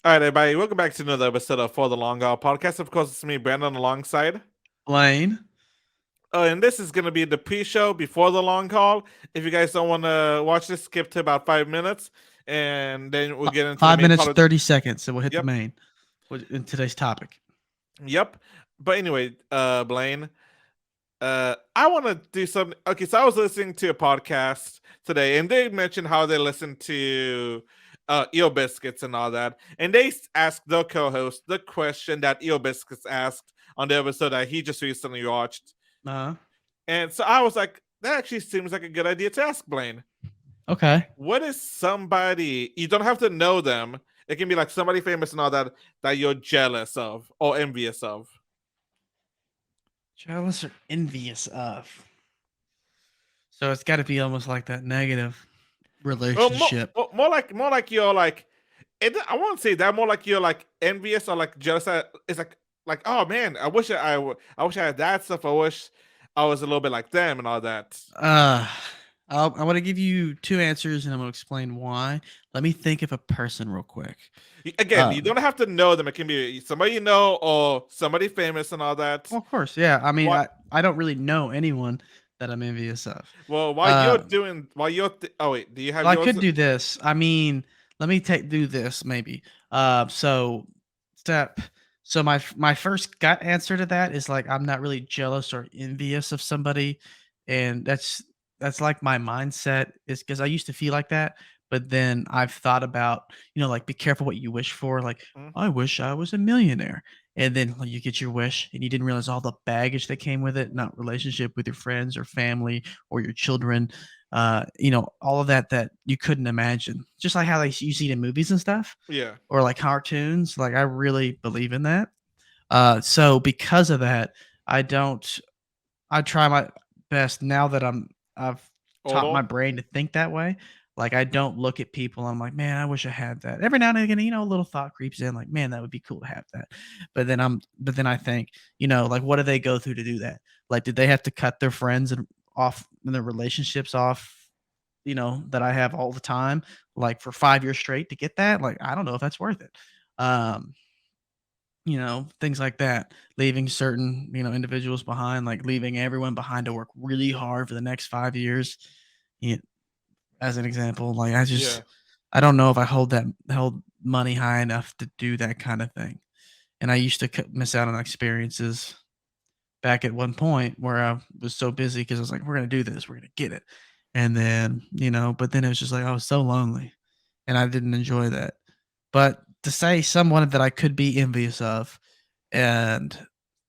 All right, everybody, welcome back to another episode of For the Long Haul podcast. Of course, it's me, Brandon, alongside. Lane. And this is going to be the pre-show before the long haul. If you guys don't want to watch this, skip to about 5 minutes, and then we'll get into the Five main minutes, part of the. 30 seconds, and we'll hit the Yep, main in today's topic. yep. But anyway, Blaine, I want to do something. Okay, so I was listening to a podcast today, and they mentioned how they listen to Eel Biscuits and all that, and they asked the co-host the question that Eel Biscuits asked on the episode that he just recently watched. Uh, And so I was like, that actually seems like a good idea to ask Blaine. okay. What is somebody, you don't have to know them. It can be like somebody famous and all that that you're jealous of or envious of. Jealous or envious of. So it's got to be almost like that negative Well, relationship. more like you're like, I won't say that. More like you're like envious or like jealous. It's like oh man, I wish I had that stuff. I wish I was a little bit like them and all that. Uh, I want to give you two answers, and I'm going to explain why. Let me think of a person real quick. Again, you don't have to know them. It can be somebody you know or somebody famous and all that. Well, of course, yeah. I mean, What? I don't really know anyone that I'm envious of. Well, Um, oh wait, do you have Well, I yours? could do this. I mean, let me do this maybe. So step. So my first gut answer to that is like I'm not really jealous or envious of somebody, and that's like my mindset is because I used to feel like that, but then I've thought about like be careful what you wish for. Like Mhm. I wish I was a millionaire, and then you get your wish, and you didn't realize all the baggage that came with it, not relationship with your friends or family or your children, all of that you couldn't imagine. Just like how you see it in movies and stuff, Yeah. or like cartoons. Like I really believe in that. So because of that, I don't. I try my best now that I've taught my Odo? brain to think that way. Like I don't look at people. I'm like, man, I wish I had that. Every now and again, a little thought creeps in, like, man, that would be cool to have that. But then I think, like, what do they go through to do that? Like, did they have to cut their friends and off and their relationships off? That I have all the time, like for 5 years straight to get that. Like, I don't know if that's worth it. Um, things like that, leaving certain, individuals behind, like leaving everyone behind to work really hard for the next 5 years. You as an example, like Yeah. I don't know if I held money high enough to do that kind of thing. And I used to miss out on experiences back at one point where I was so busy because I was like, we're going to do this, we're going to get it. And then, but then it was just like, I was so lonely and I didn't enjoy that. But to say someone that I could be envious of, and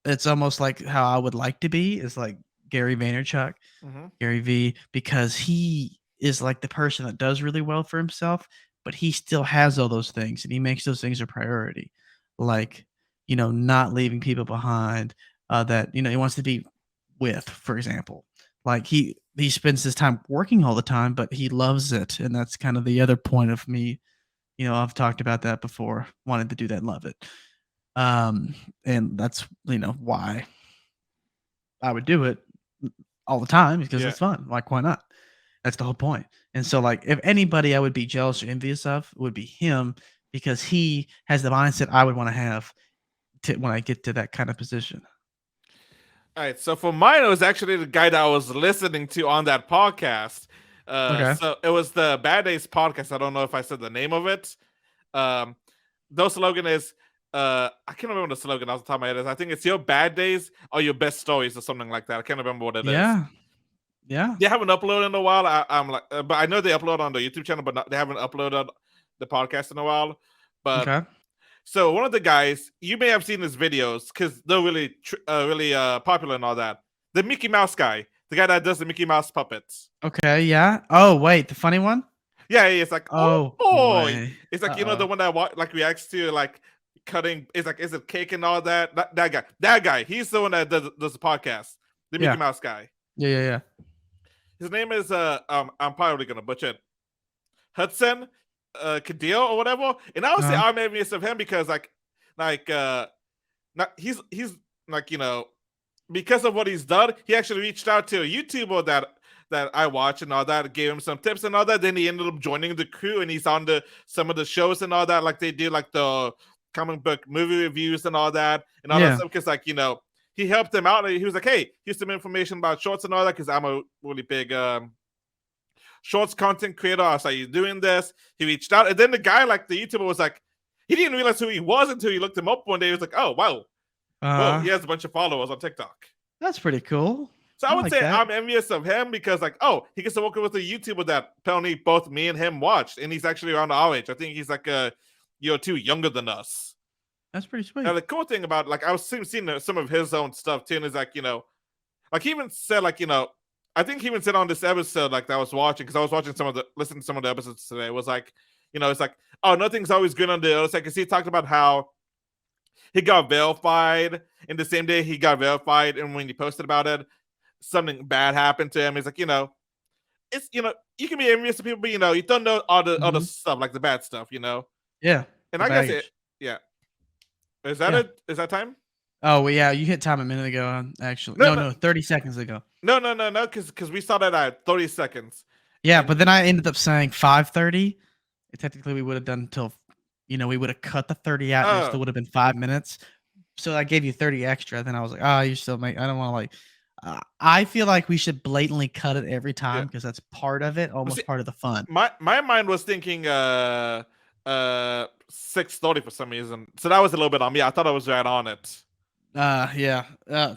it's almost like how I would like to be, is like Gary Vaynerchuk, Hmm. Gary V, because he is like the person that does really well for himself, but he still has all those things and he makes those things a priority. Like, not leaving people behind that, he wants to be with, for example. Like he spends his time working all the time, but he loves it. And that's kind of the other point of me. I've talked about that before, wanted to do that and love it. And that's, why I would do it all the time because Yeah. it's fun. Like, why not? That's the whole point. And so, like, if anybody I would be jealous or envious of, it would be him because he has the mindset I would want to have when I get to that kind of position. All right. So for mine, it was actually the guy that I was listening to on that podcast. Okay. So it was the Bad Days podcast. I don't know if I said the name of it. Um, the slogan is I can't remember the slogan off the top of my head. I think it's your bad days or your best stories or something like that. I can't remember what it is. Yeah. Yeah. They haven't uploaded in a while. I'm like, but I know they upload on the YouTube channel, but they haven't uploaded the podcast in a while. But Okay. so one of the guys, you may have seen his videos because they're really popular and all that. The Mickey Mouse guy, the guy that does the Mickey Mouse puppets. Okay. Yeah. Oh, wait. The funny one? Yeah, it's like, oh Oh, boy, boy. it's like the Uh-oh. one that like reacts to like cutting. It's like, is it cake and all that? That guy, he's the one that does the podcast. The Mickey Yeah. Mouse guy. Yeah. Yeah. Yeah. His name is I'm probably gonna butcher it. Hudson Cadil or whatever. And I would say Uh-huh. I'm envious of him because like not he's like because of what he's done, he actually reached out to a YouTuber that I watch and all that, gave him some tips and all that. Then he ended up joining the crew, and he's on the some of the shows and all that. Like they do like the comic book movie reviews and all that Yeah. stuff. Because like he helped them out. And he was like, "Hey, here's some information about shorts and all that." Because I'm a really big shorts content creator. I was like, "You doing this?" He reached out, and then the guy, like the YouTuber, was like, he didn't realize who he was until he looked him up one day. He was like, "Oh wow, whoa, Uh, he has a bunch of followers on TikTok." that's pretty cool. So I I would like say that. I'm envious of him because, like, he gets to work with a YouTuber that apparently both me and him watched, and he's actually around our age. I think he's like a year or two younger than us. That's pretty Now sweet. the cool thing about, like, I was seeing some of his own stuff too, and is like like he even said, like, I think he even said on this episode, like, that I was watching, because I was watching listening to some of the episodes today. It was like, it's like, oh, nothing's always good on the other side, because he talked about how he got verified, and the same day he got verified, and when he posted about it, something bad happened to him. He's like, it's you can be envious of people, but you don't know all the other Mhm. stuff, like the bad stuff, Yeah. And The I guess it, baggage. yeah. Is that Yeah. it? Is that time? Oh, well, yeah, you hit time a minute ago, actually. No, No, no, no, 30 seconds ago. no, because we started at 30 seconds, Yeah, and but then I ended up saying 5:30. Technically, we would have done until, we would have cut the 30 out, and it oh still would have been 5 minutes. So I gave you 30 extra. Then I was like, "Oh, you still make." I don't want to like. I feel like we should blatantly cut it every yeah. time because that's part of it, Well, see, almost part of the fun. my mind was thinking 6:30 for some reason, so that was a little bit on me. I thought I was right on it. Yeah.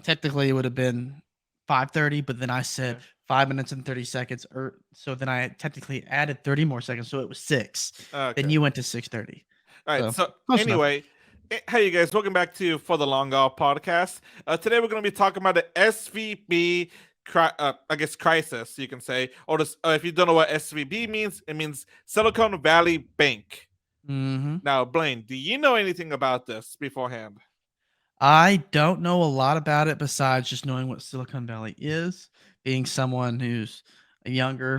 Technically, it would have been 5:30, but then I said Yeah. 5 minutes and 30 seconds, or so then I technically added 30 more seconds, so it was 6. Then Okay. you went to 6:30. All right. So So close enough. anyway, hey you guys, welcome back to For the Long Haul podcast. Today we're going to be talking about the SVB, I guess crisis, you can say, or this, if you don't know what SVB means, it means Silicon Valley Bank. Mhm. Now, Blaine, do you know anything about this beforehand? I don't know a lot about it besides just knowing what Silicon Valley is. Being someone who's younger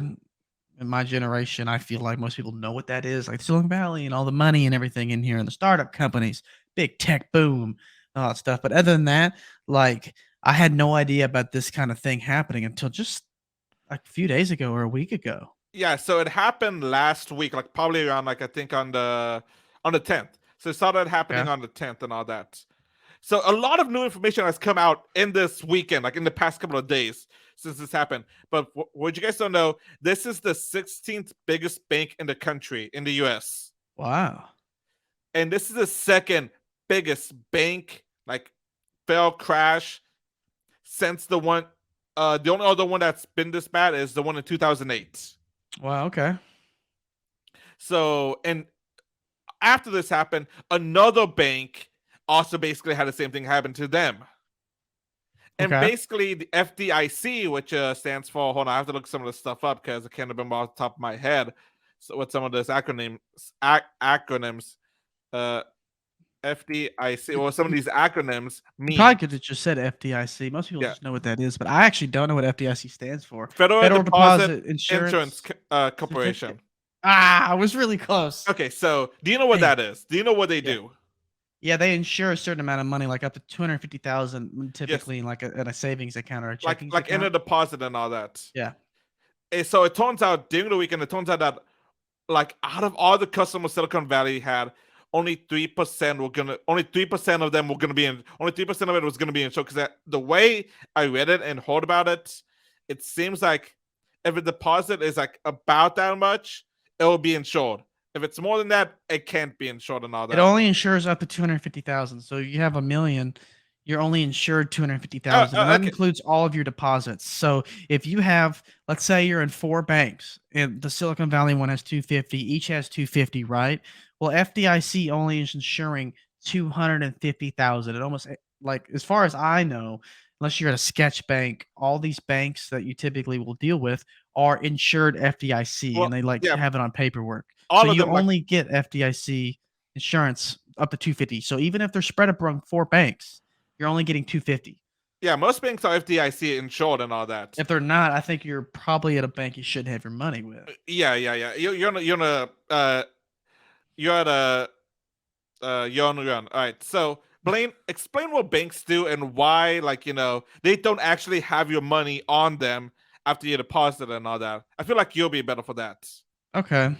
in my generation, I feel like most people know what that is, like Silicon Valley and all the money and everything in here and the startup companies, big tech boom, all that stuff. But other than that, like I had no idea about this kind of thing happening until just a few days ago or a week ago. Yeah, so it happened last week, like probably around, like, I think on the 10th. So it started happening Okay. on the 10th and all that. So a lot of new information has come out in this weekend, like in the past couple of days since this happened. But what you guys don't know, this is the 16th biggest bank in the country, in the US. Wow. And this is the second biggest bank, like, fell crash since the only other one that's been this bad is the one in 2008. Wow. Okay. So, and after this happened, another bank also basically had the same thing happen to them. And Okay. basically, the FDIC, which stands for, hold on, I have to look some of this stuff up because I can't remember off the top of my head. So, what some of those acronyms, uh, FDIC, or some of these acronyms You probably mean. could have just said FDIC. Most people Yeah, just know what that is, but I actually don't know what FDIC stands for. Federal Federal Deposit Deposit Insurance Insurance Corporation. Certificate. Ah, I was really close. Okay, so do you know what Dang. that is? Do you know what they Yeah. do? Yeah, they insure a certain amount of money, like up to 250,000 Yes, typically in like in a savings account or a like checkings like in a account. deposit and all that. Yeah. So it turns out during the weekend, it turns out that, like, out of all the customers Silicon Valley had, only 3% of them were gonna be in. Only 3% of it was gonna be insured. Because the way I read it and heard about it, it seems like if a deposit is like about that much, it will be insured. If it's more than that, it can't be insured and all It that. only insures up to 250,000. So you have 1,000,000, you're only insured 250,000, and that Okay. includes all of your deposits. So if you have, let's say you're in 4 banks and the Silicon Valley one has 250, each has 250, right? Well, FDIC only is insuring 250,000. It almost like as far as I know, unless you're at a sketch bank, all these banks that you typically will deal with are insured FDIC and Well, they like yeah, have it on paperwork. So all of you them, like, only get FDIC insurance up to 250. So even if they're spread among 4 banks, you're only getting 250. yeah, most banks are FDIC insured and all that. If they're not, I think you're probably at a bank you shouldn't have your money with. Yeah. You're at a you're on the run. All right. So, Blaine, explain what banks do and why, like, they don't actually have your money on them after you deposit and all that. I feel like you'll be better for that. Okay.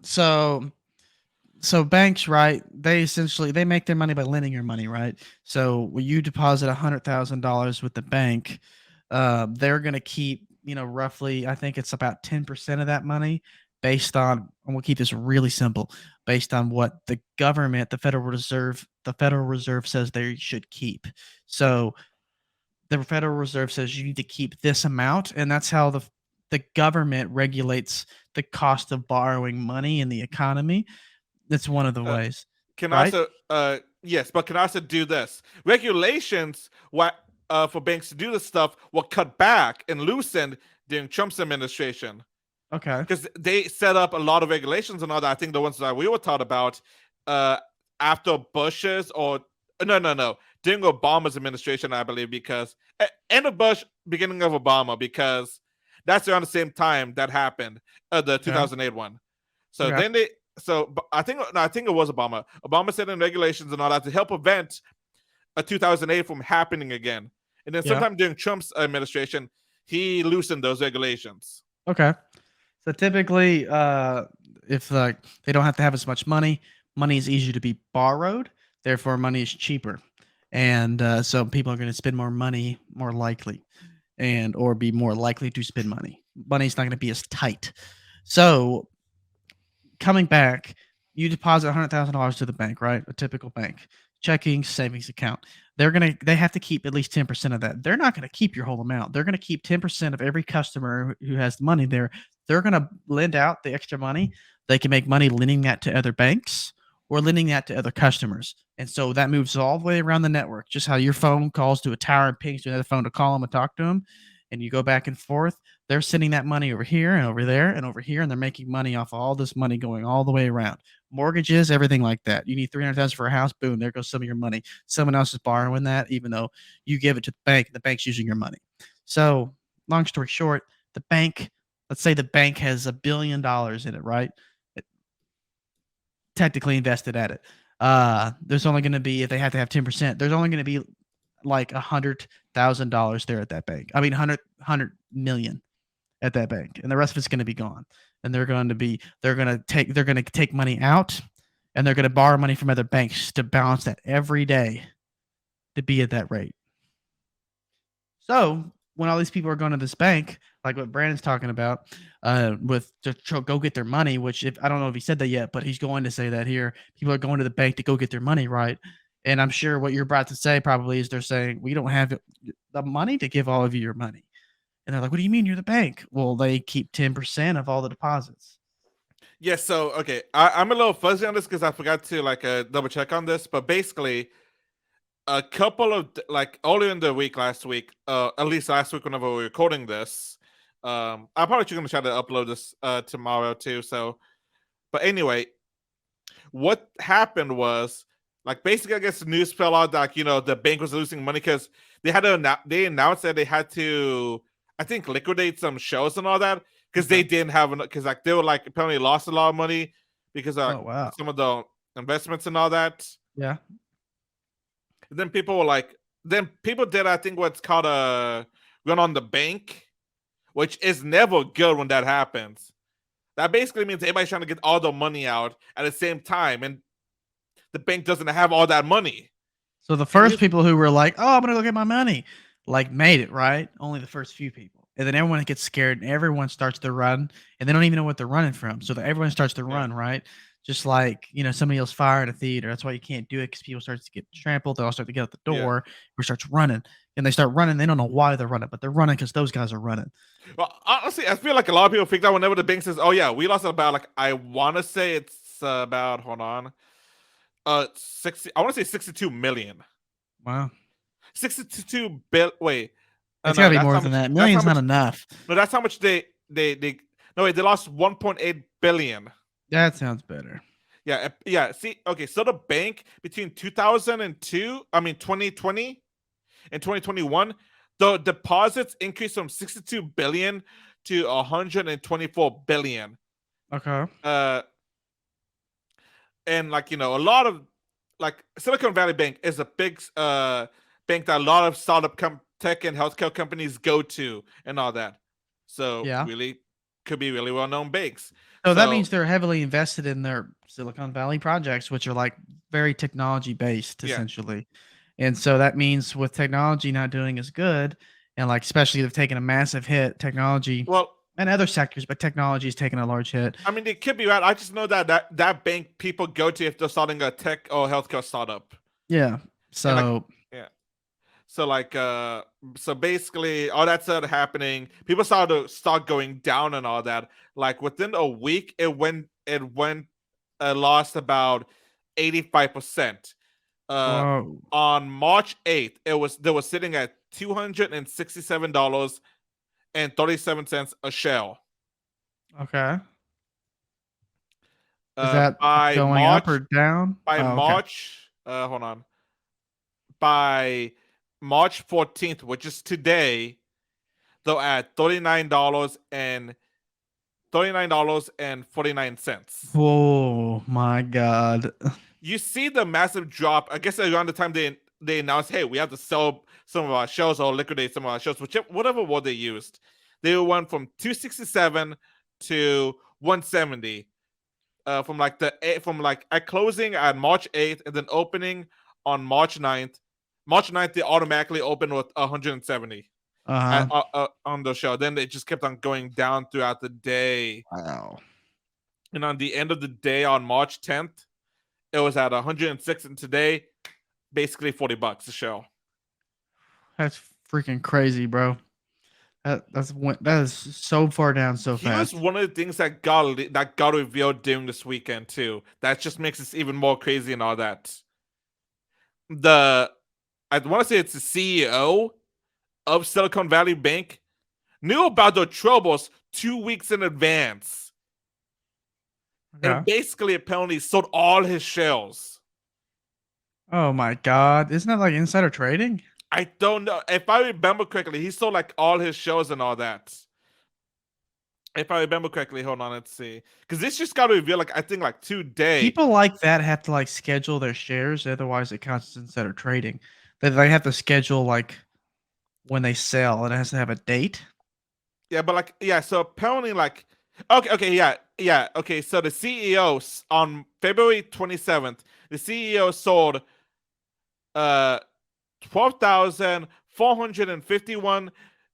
So banks, right? They essentially they make their money by lending your money, right? So when you deposit $100,000 with the bank, they're going to keep, roughly, I think it's about 10% of that money based on, and we'll keep this really simple, based on what the government, the Federal Reserve says they should keep. So the Federal Reserve says you need to keep this amount, and that's how the government regulates the cost of borrowing money in the economy. That's one of the Uh, ways, can right? also yes, but can also do this. Regulations what for banks to do this stuff were cut back and loosened during Trump's administration. Okay. Because they set up a lot of regulations and all that. I think the ones that we were taught about uh, after Bush's or no during Obama's administration, I believe, because end of Bush, beginning of Obama, because that's around the same time that happened, the Okay. 2008 one. So Okay. then I think no, I think it was Obama. Obama set in regulations and all that to help prevent a 2008 from happening again. And then Yeah. sometime during Trump's administration, he loosened those regulations. Okay. So typically, if like they don't have to have as much money, money is easier to be borrowed. Therefore, money is cheaper, and so people are going to spend more money more likely, and or be more likely to spend money. Money's not going to be as tight. So coming back, you deposit $100,000 to the bank, right? A typical bank, checking, savings account. They have to keep at least 10% of that. They're not going to keep your whole amount. They're going to keep 10% of every customer who has the money there. They're going to lend out the extra money. They can make money lending that to other banks or lending that to other customers. And so that moves all the way around the network, just how your phone calls to a tower and pings to another phone to call them and talk to them. And you go back and forth. They're sending that money over here and over there and over here, and they're making money off of all this money going all the way around. Mortgages, everything like that. You need 300,000 for a house, boom, there goes some of your money. Someone else is borrowing that, even though you give it to the bank, the bank's using your money. So, long story short, the bank, let's say the bank has $1 billion in it, right? It, technically invested at it. There's only going to be, if they have to have 10%, there's only going to be like $100,000 there at that bank. I mean, 100 million at that bank, and the rest of it's going to be gone. And they're going to take money out, and they're going to borrow money from other banks to balance that every day to be at that rate. So when all these people are going to this bank, like what Brandon's talking about, with to go get their money, which if I don't know if he said that yet, but he's going to say that here. People are going to the bank to go get their money, right? And I'm sure what you're about to say probably is they're saying we don't have the money to give all of you your money. And they're like, what do you mean you're the bank? Well, they keep 10% of all the deposits. Yes, so okay, I'm a little fuzzy on this because I forgot to like double check on this, but basically, a couple of like earlier in the week last week, at least last week whenever we were recording this, I'm probably just gonna try to upload this tomorrow too. So, but anyway, what happened was like basically I guess the news fell out that the bank was losing money because they announced that they had to I think liquidate some shows and all that because they didn't have enough because like they were like apparently lost a lot of money because Oh, wow. some of the investments and all that. Yeah. And then people did I think what's called a run on the bank, which is never good when that happens. That basically means everybody's trying to get all the money out at the same time, and the bank doesn't have all that money. So the first people who were like, "Oh, I'm gonna go get my money," like made it, right? Only the first few people, and then everyone gets scared, and everyone starts to run, and they don't even know what they're running from. So everyone starts to run, right? Just like somebody else fire in a theater. That's why you can't do it because people start to get trampled. They all start to get out the door, or starts running, and they start running. They don't know why they're running, but they're running because those guys are running. Well, honestly, I feel like a lot of people figure out whenever the bank says, "Oh yeah, we lost about like I want to say it's about hold on, 60. I want to say 62 million. Wow, 62 bill. Wait, it's no, gotta be that's more how than much. that. That's how Million's much. not enough. No, that's how much they. No wait, they lost 1.8 billion. That sounds better. Yeah, yeah. See, okay, so the bank between 2002, I mean 2020 and 2021, the deposits increased from 62 billion to 124 billion. Okay. And like a lot of like Silicon Valley Bank is a big bank that a lot of startup tech and healthcare companies go to and all that. So Yeah. really could be really well known banks. So that So means they're heavily invested in their Silicon Valley projects, which are like very technology based yeah. essentially. And so that means with technology not doing as good, and like especially they've taken a massive hit, technology Well, and other sectors, but technology is taking a large hit. I mean, they could be right. I just know that bank people go to if they're starting a tech or healthcare startup, Yeah. and like, So yeah. So like, so basically, all that started happening. People started to start going down and all that. Like within a week, it lost about 85%. Uh, whoa. on March 8th, they was sitting at $267.37 a share. Okay. Is Uh, that by going up March or down? by Oh, okay. March, hold on. By March 14th, which is today, though at $39.49. Oh my God. You see the massive drop. I guess around the time they announced, hey, we have to sell some of our shows or liquidate some of our shows, whatever word they used. They went from 267 to 170. From like at closing at March 8th and then opening on March 9th. March 9th they automatically opened with 170 Uh-huh. on the show. Then it just kept on going down throughout the day. Wow. And on the end of the day on March 10th, it was at 106, and today basically $40 a show. That's freaking crazy, bro. That is so far down so Here's fast. one of the things that got revealed during this weekend too. That just makes this even more crazy and all that. The I want to say it's the CEO of Silicon Valley Bank knew about the troubles 2 weeks in advance, and Okay. basically apparently sold all his shares. Oh my God. Isn't that like insider trading? I don't know if I remember correctly. He sold like all his shows and all that. If I remember correctly, hold on, let's see. Because this just got revealed, like I think, like today. People like that have to like schedule their shares, otherwise it counts as insider trading. They have to schedule like when they sell, and it has to have a date. Yeah, but like, yeah. So apparently, like, okay, yeah, yeah. Okay, so the CEO on February 27th, the CEO sold 12,451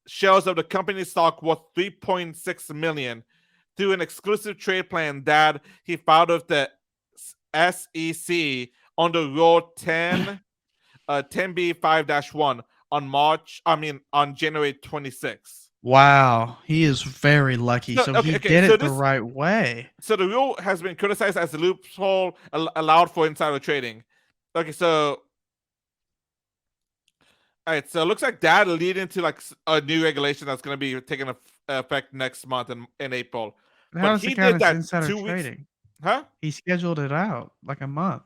shares of the company's stock worth 3.6 million through an exclusive trade plan that he filed with the SEC under Rule 10b5-1 on January 26th. Wow, he is very lucky. So So okay, he okay. did it the right way. So the rule has been criticized as a loophole allowed for insider trading. Okay, so all right, so it looks like that will lead into like a new regulation that's going to be taking effect next month in April. How But does it he count did as that insider 2 weeks, trading? huh? He scheduled it out like a month.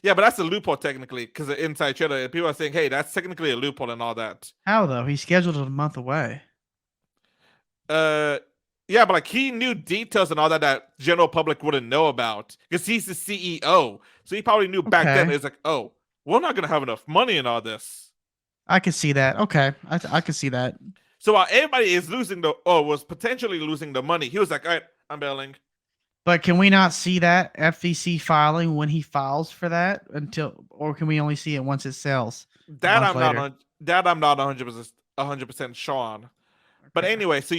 Yeah, but that's a loophole technically because the inside trader. People are saying, hey, that's technically a loophole and all that. How though? He scheduled it a month away. Uh, yeah, but like he knew details and all that general public wouldn't know about because he's the CEO, so he probably knew back then. Okay, It's like, oh, we're not gonna have enough money in all this. I could see that. Okay, I could see that. So while everybody is losing was potentially losing the money, he was like, all right, I'm bailing. But can we not see that FVC filing when he files for that until, or can we only see it once it sells a That month I'm not later? on. That I'm not 100% sure on. But Okay. anyway, so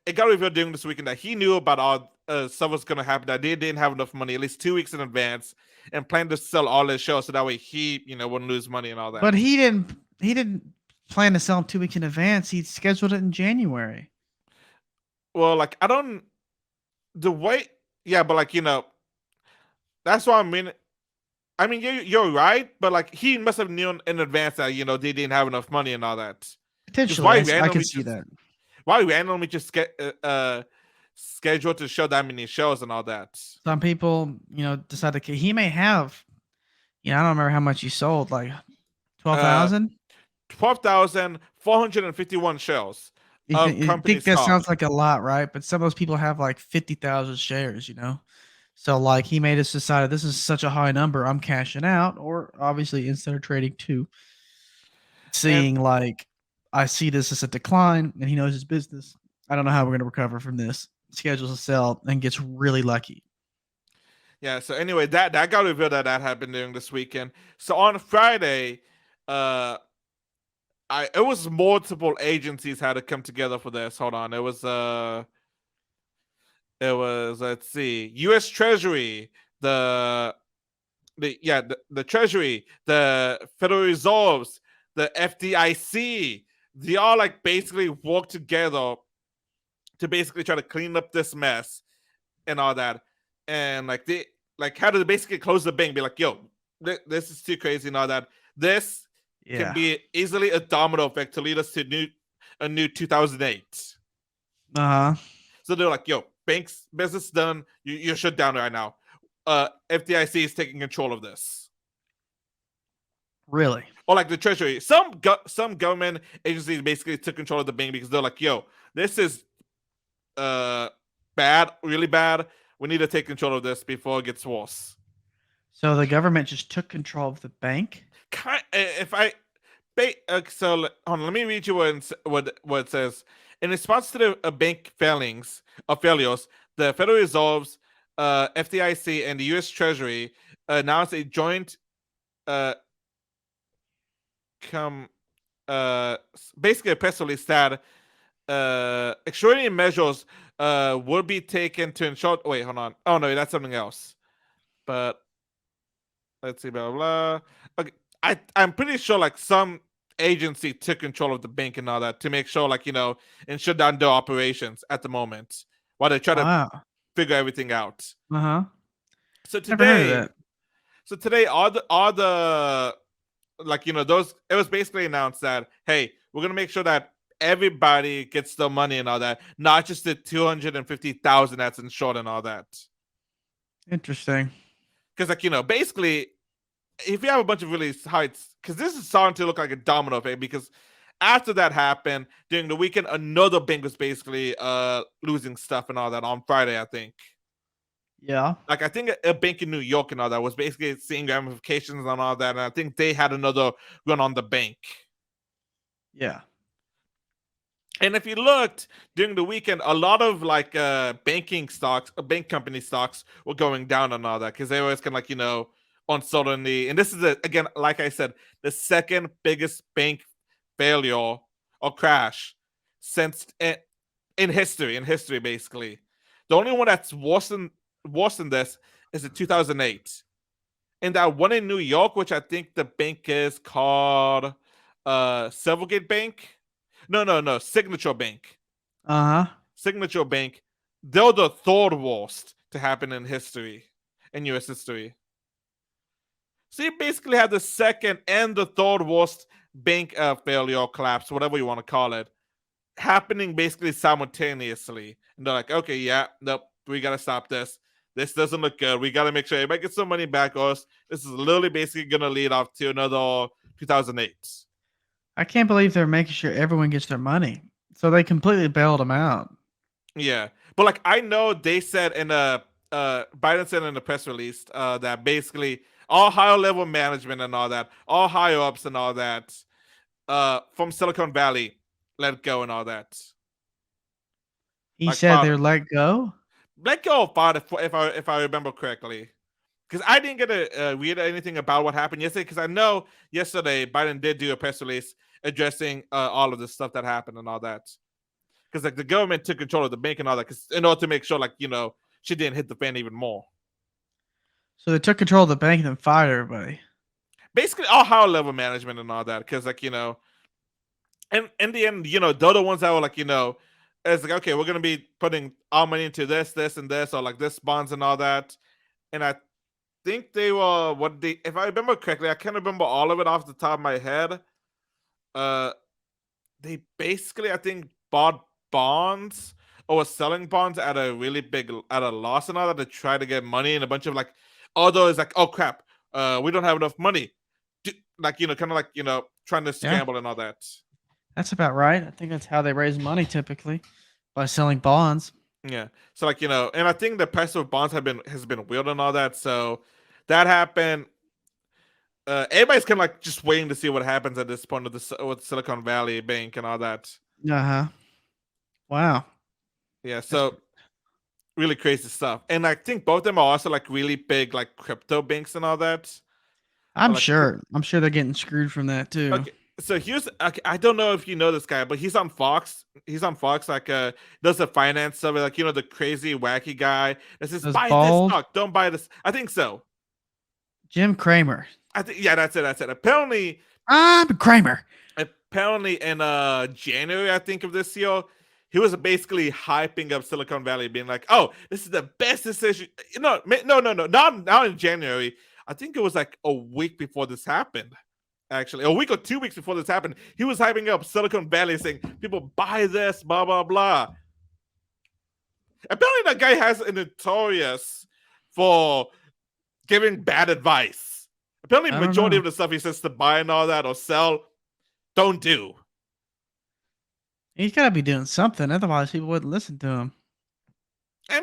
it got revealed during this weekend that he knew about all stuff was gonna happen. That they didn't have enough money, at least 2 weeks in advance, and planned to sell all his shows so that way he, wouldn't lose money and all But that. he didn't plan to sell them 2 weeks in advance. He scheduled it in January. Well, like I don't the way, yeah, but like that's what I mean. I mean, you're right, but like he must have known in advance that they didn't have enough money and all that. Because Potentially, I could see that. why randomly just get schedule to show that many shows and all that? Some people, decide to. He may have. I don't remember how much he sold. Like Uh, 12,000. 12,451 shows of You company think that stock. sounds like a lot, right? But some of those people have like 50,000 shares. So like he made us decided this is such a high number, I'm cashing out, or obviously instead of trading too, And seeing like I see this as a decline, and he knows his business. I don't know how we're going to recover from this. Schedules a sell and gets really lucky. Yeah. So anyway, that got revealed that happened during this weekend. So on Friday, uh, it was multiple agencies had to come together for this. Hold on, it was let's see, U.S. Treasury, the the Treasury, the Federal Reserves, the FDIC. They all like basically work together to basically try to clean up this mess and all that. And like they like had to basically close the bank, be like, yo, this is too crazy and all that. This can Yeah. be easily a domino effect to lead us to a new 2008. Uh huh. So they're like, yo, banks business done. You're shut down right now. FDIC is taking control of this. Really? Or like the Treasury, some government agencies basically took control of the bank because they're like, yo, this is uh bad, really bad. We need to take control of this before it gets worse. So the government just took control of the bank? If I so hold on, let me read you what it says. In response to the bank failures, the Federal Reserve's FDIC and the U.S. Treasury announced a joint uh come basically a press release that extraordinary measures will be taken to ensure. Wait, hold on. Oh no, that's something else. But let's see, blah blah. Okay, I'm pretty sure like some agency took control of the bank and all that to make sure like and shut down their operations at the moment while they try to Wow. figure everything out. Uh huh. So Never heard of today, that. all the like those it was basically announced that hey, we're gonna make sure that everybody gets the money and all that, not just the 250,000 that's in short and all that. Interesting. Because basically if you have a bunch of really heights, because this is starting to look like a domino effect. Because after that happened during the weekend, another bank was basically losing stuff and all that on Friday. I think, Yeah. like I think a bank in New York and all that was basically seeing ramifications and all that, and I think they had another run on the bank. Yeah. And if you looked during the weekend, a lot of like banking stocks, bank company stocks were going down and all that because they always kind of like uncertainty. And this is again, like I said, the second biggest bank failure or crash since in history. In history, basically, the only one that's worse than this is in 2008. And that one in New York, which I think the bank is called Silvergate Bank. No, Signature Bank. Uh huh. Signature Bank. They're the third worst to happen in history, in US history. So you basically have the second and the third worst bank failure or collapse, whatever you want to call it, happening basically simultaneously. And they're like, okay, yeah, nope, we gotta stop this. This doesn't look good. We gotta make sure everybody gets some money back, or else this is literally basically gonna lead off to another 2008. I can't believe they're making sure everyone gets their money. So they completely bailed them out. Yeah, but like I know they said in a Biden said in the press release that basically all higher level management and all that, all higher ups and all that, from Silicon Valley let go and all that. He Like said fired, they're let go. let go of fired if I remember correctly. Because I didn't get to read anything about what happened yesterday. Because I know yesterday Biden did do a press release addressing all of the stuff that happened and all that. Because like the government took control of the bank and all that, because in order to make sure like she didn't hit the fan even more. So they took control of the bank and then fired everybody. Basically, all higher level management and all that. Because like and in the end, they're the ones that were like it's like okay, we're gonna be putting our money into this, and this, or like this bonds and all that. And I think they were if I remember correctly, I can't remember all of it off the top of my head. Uh, they basically, I think, bought bonds or was selling bonds at a really big at a loss and all that to try to get money, and a bunch of like, although it's like, oh crap, we don't have enough money, like kind of like trying to Yeah. scramble and all that. That's about right. I think that's how they raise money typically, by selling bonds. Yeah, so like and I think the price of bonds has been weird and all that. So that happened. Everybody's kind of like just waiting to see what happens at this point with Silicon Valley Bank and all that. Uh huh. Wow. Yeah, That's so really crazy stuff. And I think both of them are also like really big like crypto banks and all that. Or I'm like sure. I'm sure they're getting screwed from that too. okay. So here's okay, I don't know if you know this guy, but he's on Fox. He's on Fox, like does the finance stuff, like the crazy wacky guy that says Those buy this bald stock, don't buy this. I think so. Jim Cramer. I think yeah, that's it. That's it. Apparently, I'm Kramer. apparently in January, I think of this year, he was basically hyping up Silicon Valley, being like, "Oh, this is the best decision." No, not in January. I think it was like a week before this happened. Actually, a week or 2 weeks before this happened, he was hyping up Silicon Valley, saying, "People buy this, blah blah blah." Apparently, that guy has a notorious for giving bad advice. Apparently, I don't majority know. of the stuff he says to buy and all that or sell, don't do. He's got to be doing something, otherwise people wouldn't listen to him. I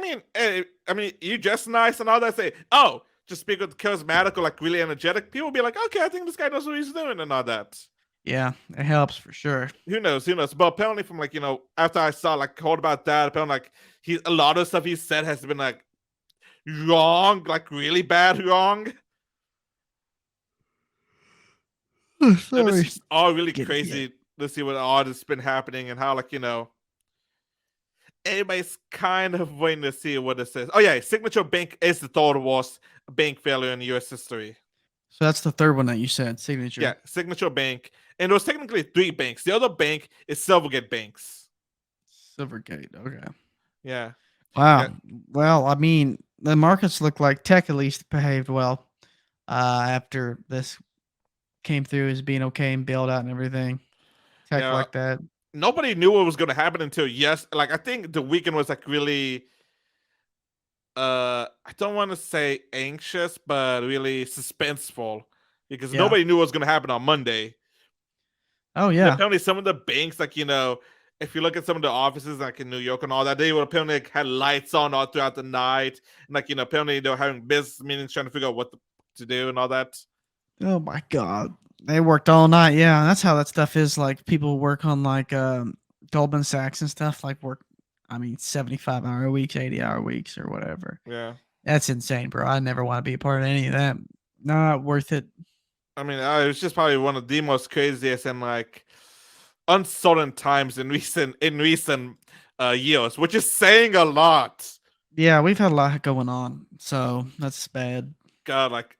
mean, you dress nice and all that. Say, oh, just speak with charismatic or like really energetic. People will be like, okay, I think this guy knows what he's doing and all that. Yeah, it helps for sure. Who knows? Who knows? But apparently, from like after I saw like heard about that, apparently like he a lot of stuff he said has been like wrong, like really bad wrong. Oh, And this sorry. is all really Getting hit. crazy to see what all this been happening and how like everybody's kind of waiting to see what it says. Oh yeah, Signature Bank is the third worst bank failure in U.S. history. So that's the third one that you said, Yeah, signature. Signature Bank, and there was technically three banks. The other bank is Silvergate Banks. Silvergate. Okay. Yeah, Wow. yeah, Well, I mean, the markets look like tech at least behaved well after this came through as being okay and bailed out and everything. Tech yeah. like that. Nobody knew what was going to happen until yes. Like I think the weekend was like really. I don't want to say anxious, but really suspenseful because Yeah. nobody knew what was going to happen on Monday. Oh And yeah. apparently, some of the banks, like if you look at some of the offices like in New York and all that, they would apparently like, had lights on all throughout the night, and like apparently they were having business meetings trying to figure out what to do and all that. Oh my god. They worked all night. Yeah, that's how that stuff is. Like people work on like Goldman Sachs and stuff. Like work. I mean, 75-hour weeks, 80-hour weeks, or whatever. Yeah, That's insane, bro. I never want to be a part of any of that. Not worth it. I mean, it was just probably one of the most craziest and like uncertain times in recent years, which is saying a lot. Yeah, we've had a lot going on, so that's bad. God, like,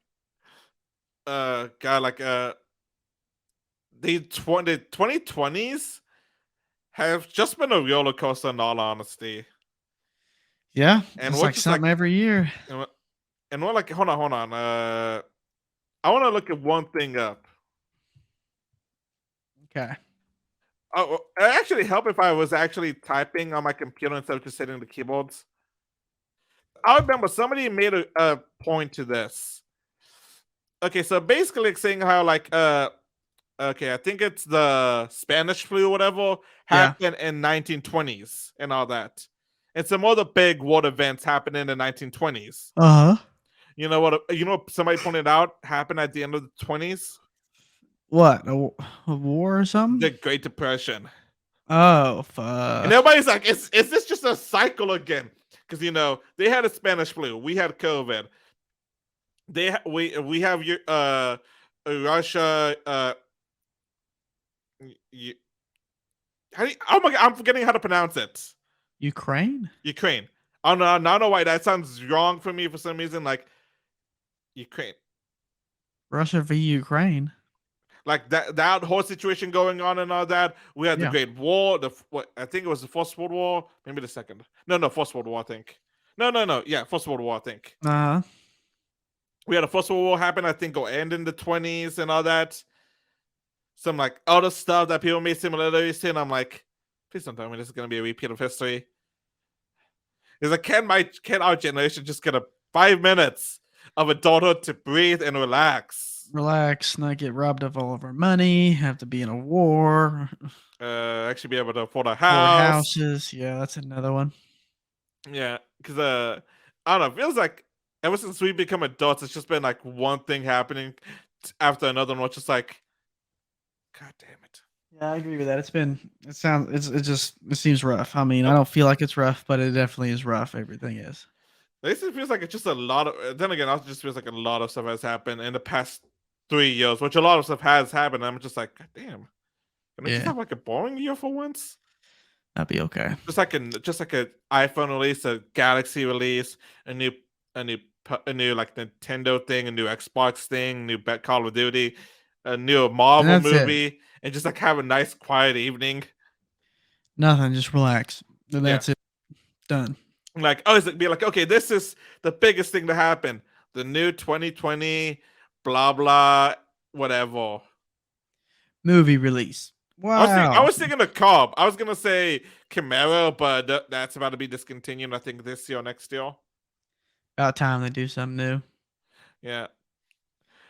God, like, the 2020s have just been a roller coaster in all honesty. Yeah, And it's we're like just like, something every year. and we're like, hold on. I want to look at one thing up. Okay. Oh, it actually help if I was actually typing on my computer instead of just hitting the keyboards. I remember somebody made a point to this. Okay, so basically like saying how like okay, I think it's the Spanish flu or whatever Yeah. happened in 1920s and all that. And some other big world events happened in the 1920s. Uh huh. Somebody pointed out happened at the end of the 20s? What? A war or something? The Great Depression. Oh And fuck. everybody's like, is this just a cycle again? Because they had a Spanish flu, we had COVID. We have your Russia oh my god, I'm forgetting how to pronounce it. Ukraine? Ukraine. I don't know why that sounds wrong for me for some reason. Like Ukraine, Russia v Ukraine. like that whole situation going on and all that. We had the Yeah. Great War. I think it was the First World War, maybe the second. No, First World War. I think. No. Yeah, First World War. I think Uh huh. we had a First World War happen. I think go end in the 20s and all that. Some like other stuff that people made similarities to, and I'm like, please don't tell me this is gonna be a repeat of history. Is like, can our generation just get 5 minutes of a daughter to breathe and relax? Relax, not get robbed of all of our money, have to be in a war, Actually be able to afford a four house. houses. Yeah, that's another one. Yeah, because I don't know. It feels like ever since we become adults, it's just been like one thing happening after another, and we're just like, God damn it. Yeah, I agree with that. It seems rough. I mean, I Yep. don't feel like it's rough, but it definitely is rough. Everything is. At least it feels like it's just a lot of. Then again, also just feels like a lot of stuff has happened in the past 3 years, which a lot of stuff has happened. I'm just like, God damn, can we just Yeah, have like a boring year for once? that'd be okay. Just like a iPhone release, a Galaxy release, a new a new a new like Nintendo thing, a new Xbox thing, new Call of Duty, a new And Marvel that's it. movie, and just like have a nice quiet evening. Nothing. Just relax. And Yeah, that's it. Done. like oh, is it be like okay, this is the biggest thing to happen, the new 2020, blah blah, whatever. Movie release. I Wow. was thinking a Cobb. I was gonna say Camaro, but that's about to be discontinued. I think this year or next year. About time they do something new. Yeah.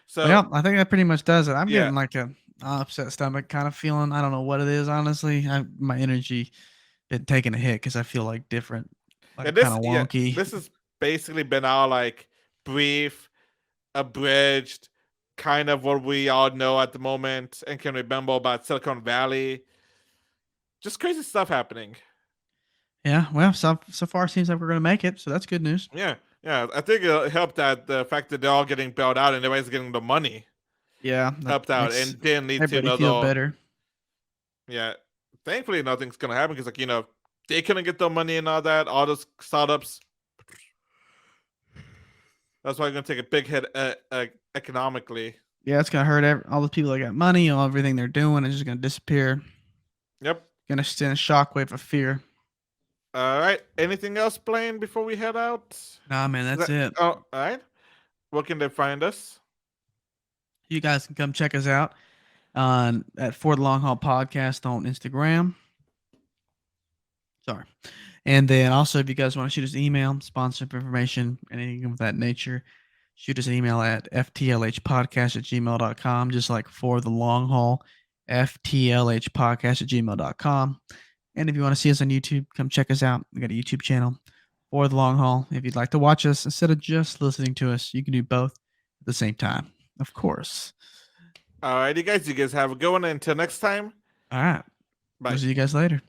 So Well, I think that pretty much does it. I'm yeah, getting like a upset stomach kind of feeling. I don't know what it is, honestly. My energy been taking a hit because I feel like different, yeah. like kind of wonky. This has basically been our like brief, abridged, kind of what we all know at the moment and can remember about Silicon Valley. Just crazy stuff happening. Yeah. Well, so far seems like we're gonna make it, so that's good news. Yeah, yeah. I think it helped that the fact that they're all getting bailed out and everybody's getting the money Yeah, that helped out makes and didn't lead to everybody feel another. better. Yeah, thankfully nothing's gonna happen because they couldn't get their money and all that. All those startups. That's why I'm gonna take a big hit economically. Yeah, it's gonna hurt all the people that got money. All everything they're doing is just gonna disappear. Yep. Gonna send a shockwave of fear. All right. Anything else, Blaine, before we head out? Nah, man, Is that's that it. oh, all right? Where can they find us? You guys can come check us out on at For the Long Haul Podcast on Instagram. Sorry. And then also, if you guys want to shoot us an email, sponsorship information, anything of that nature, shoot us an email at ftlhpodcast@gmail.com, just like For the Long Haul, ftlhpodcast@gmail.com. And if you want to see us on YouTube, come check us out. We got a YouTube channel, For the Long Haul. If you'd like to watch us instead of just listening to us, you can do both at the same time, of course. All right, you guys. You guys have a good one. Until next time. All right. We'll Bye. see you guys later.